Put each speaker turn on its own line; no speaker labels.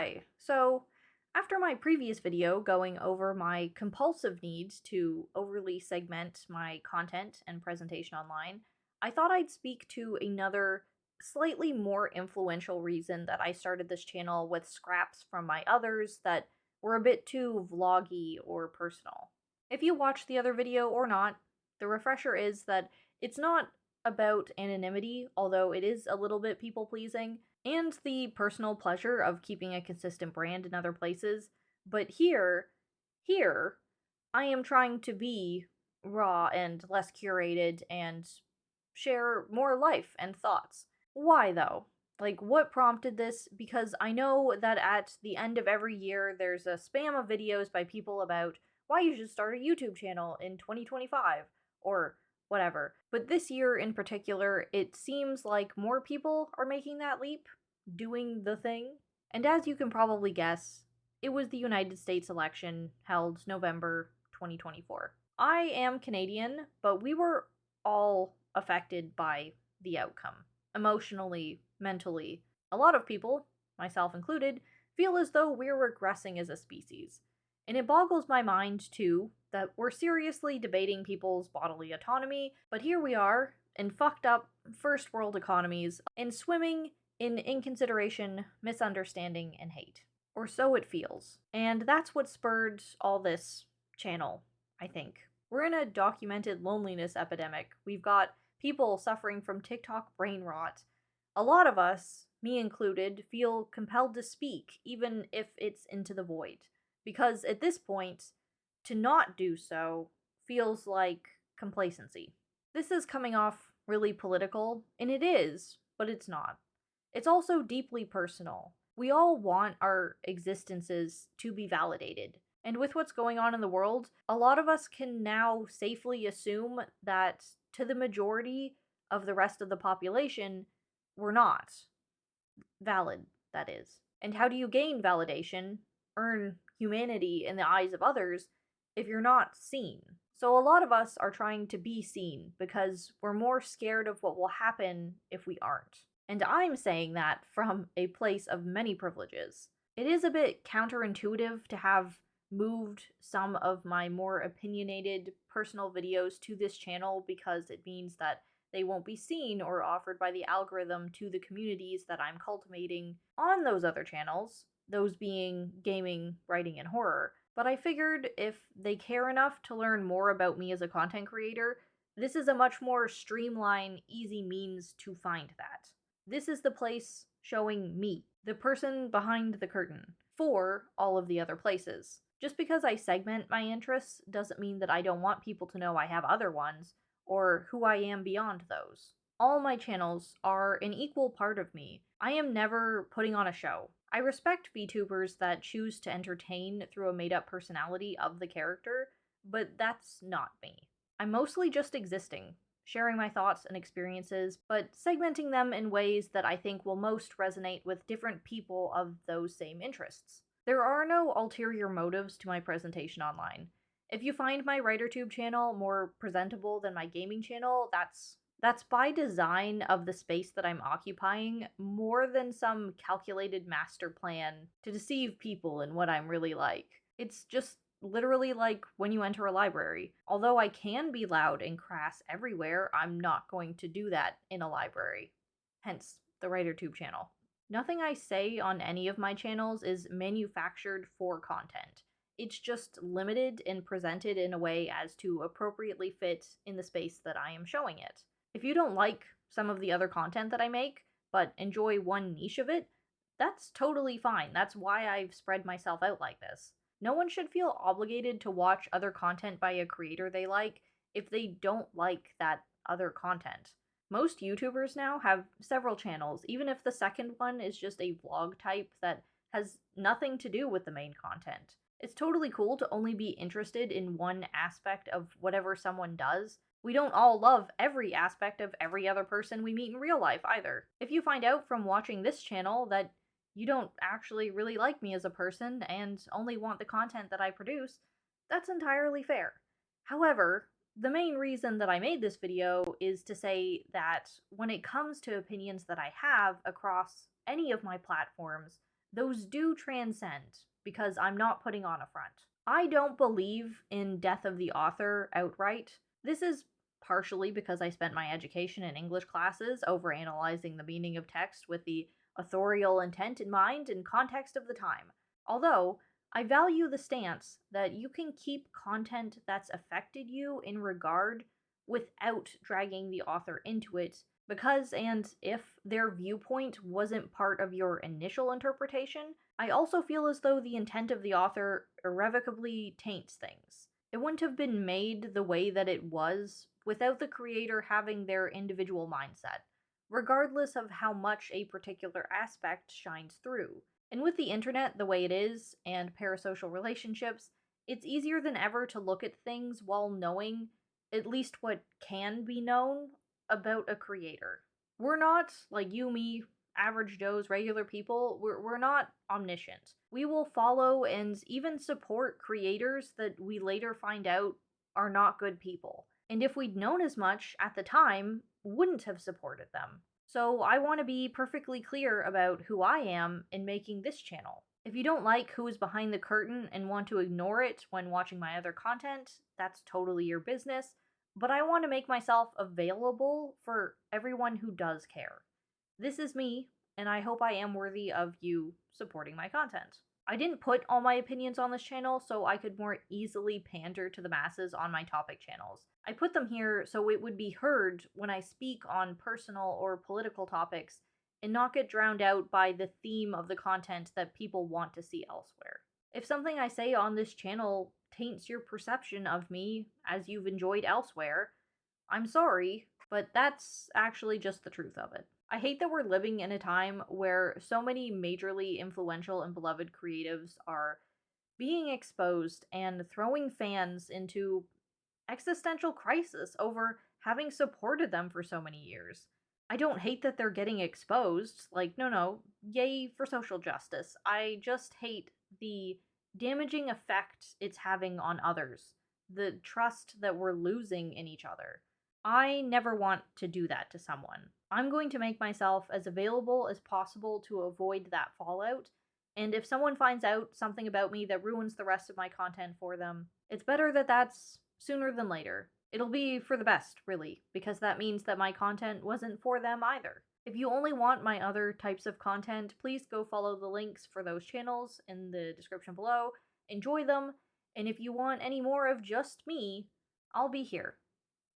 Hi! So, after my previous video going over my compulsive needs to overly segment my content and presentation online, I thought I'd speak to another slightly more influential reason that I started this channel with scraps from my others that were a bit too vloggy or personal. If you watched the other video or not, the refresher is that it's not about anonymity, although it is a little bit people-pleasing, and the personal pleasure of keeping a consistent brand in other places, but here, I am trying to be raw and less curated and share more life and thoughts. Why though? Like, what prompted this? Because I know that at the end of every year, there's a spam of videos by people about why you should start a YouTube channel in 2025, or whatever. But this year in particular, it seems like more people are making that leap, doing the thing. And as you can probably guess, it was the United States election held November 2024. I am Canadian, but we were all affected by the outcome. Emotionally, mentally. A lot of people, myself included, feel as though we're regressing as a species. And it boggles my mind, too, that we're seriously debating people's bodily autonomy, but here we are, in fucked up first world economies, and swimming in inconsideration, misunderstanding, and hate. Or so it feels. And that's what spurred all this channel, I think. We're in a documented loneliness epidemic. We've got people suffering from TikTok brain rot. A lot of us, me included, feel compelled to speak, even if it's into the void. Because at this point, to not do so feels like complacency. This is coming off really political, and it is, but it's not. It's also deeply personal. We all want our existences to be validated. And with what's going on in the world, a lot of us can now safely assume that to the majority of the rest of the population, we're not valid, that is. And how do you gain validation, earn humanity in the eyes of others, if you're not seen? So a lot of us are trying to be seen because we're more scared of what will happen if we aren't. And I'm saying that from a place of many privileges. It is a bit counterintuitive to have moved some of my more opinionated personal videos to this channel because it means that they won't be seen or offered by the algorithm to the communities that I'm cultivating on those other channels, those being gaming, writing, and horror. But I figured if they care enough to learn more about me as a content creator, this is a much more streamlined, easy means to find that. This is the place showing me, the person behind the curtain, for all of the other places. Just because I segment my interests doesn't mean that I don't want people to know I have other ones, or who I am beyond those. All my channels are an equal part of me. I am never putting on a show. I respect VTubers that choose to entertain through a made-up personality of the character, but that's not me. I'm mostly just existing, sharing my thoughts and experiences, but segmenting them in ways that I think will most resonate with different people of those same interests. There are no ulterior motives to my presentation online. If you find my WriterTube channel more presentable than my gaming channel, that's by design of the space that I'm occupying, more than some calculated master plan to deceive people in what I'm really like. It's just literally like when you enter a library. Although I can be loud and crass everywhere, I'm not going to do that in a library. Hence, the WriterTube channel. Nothing I say on any of my channels is manufactured for content. It's just limited and presented in a way as to appropriately fit in the space that I am showing it. If you don't like some of the other content that I make, but enjoy one niche of it, that's totally fine. That's why I've spread myself out like this. No one should feel obligated to watch other content by a creator they like if they don't like that other content. Most YouTubers now have several channels, even if the second one is just a vlog type that has nothing to do with the main content. It's totally cool to only be interested in one aspect of whatever someone does. We don't all love every aspect of every other person we meet in real life either. If you find out from watching this channel that you don't actually really like me as a person and only want the content that I produce, that's entirely fair. However, the main reason that I made this video is to say that when it comes to opinions that I have across any of my platforms, those do transcend because I'm not putting on a front. I don't believe in death of the author outright. This is partially because I spent my education in English classes overanalyzing the meaning of text with the authorial intent in mind and context of the time. Although, I value the stance that you can keep content that's affected you in regard without dragging the author into it because and if their viewpoint wasn't part of your initial interpretation. I also feel as though the intent of the author irrevocably taints things. It wouldn't have been made the way that it was without the creator having their individual mindset, regardless of how much a particular aspect shines through. And with the internet the way it is, and parasocial relationships, it's easier than ever to look at things while knowing at least what can be known about a creator. We're not, like you, me, average Joes, regular people, we're not omniscient. We will follow and even support creators that we later find out are not good people. And if we'd known as much at the time, wouldn't have supported them. So I want to be perfectly clear about who I am in making this channel. If you don't like who is behind the curtain and want to ignore it when watching my other content, that's totally your business. But I want to make myself available for everyone who does care. This is me, and I hope I am worthy of you supporting my content. I didn't put all my opinions on this channel so I could more easily pander to the masses on my topic channels. I put them here so it would be heard when I speak on personal or political topics and not get drowned out by the theme of the content that people want to see elsewhere. If something I say on this channel taints your perception of me as you've enjoyed elsewhere, I'm sorry, but that's actually just the truth of it. I hate that we're living in a time where so many majorly influential and beloved creatives are being exposed and throwing fans into existential crisis over having supported them for so many years. I don't hate that they're getting exposed. Like, no, yay for social justice. I just hate the damaging effect it's having on others, the trust that we're losing in each other. I never want to do that to someone. I'm going to make myself as available as possible to avoid that fallout. And if someone finds out something about me that ruins the rest of my content for them, it's better that that's sooner than later. It'll be for the best, really, because that means that my content wasn't for them either. If you only want my other types of content, please go follow the links for those channels in the description below. Enjoy them, and if you want any more of just me, I'll be here.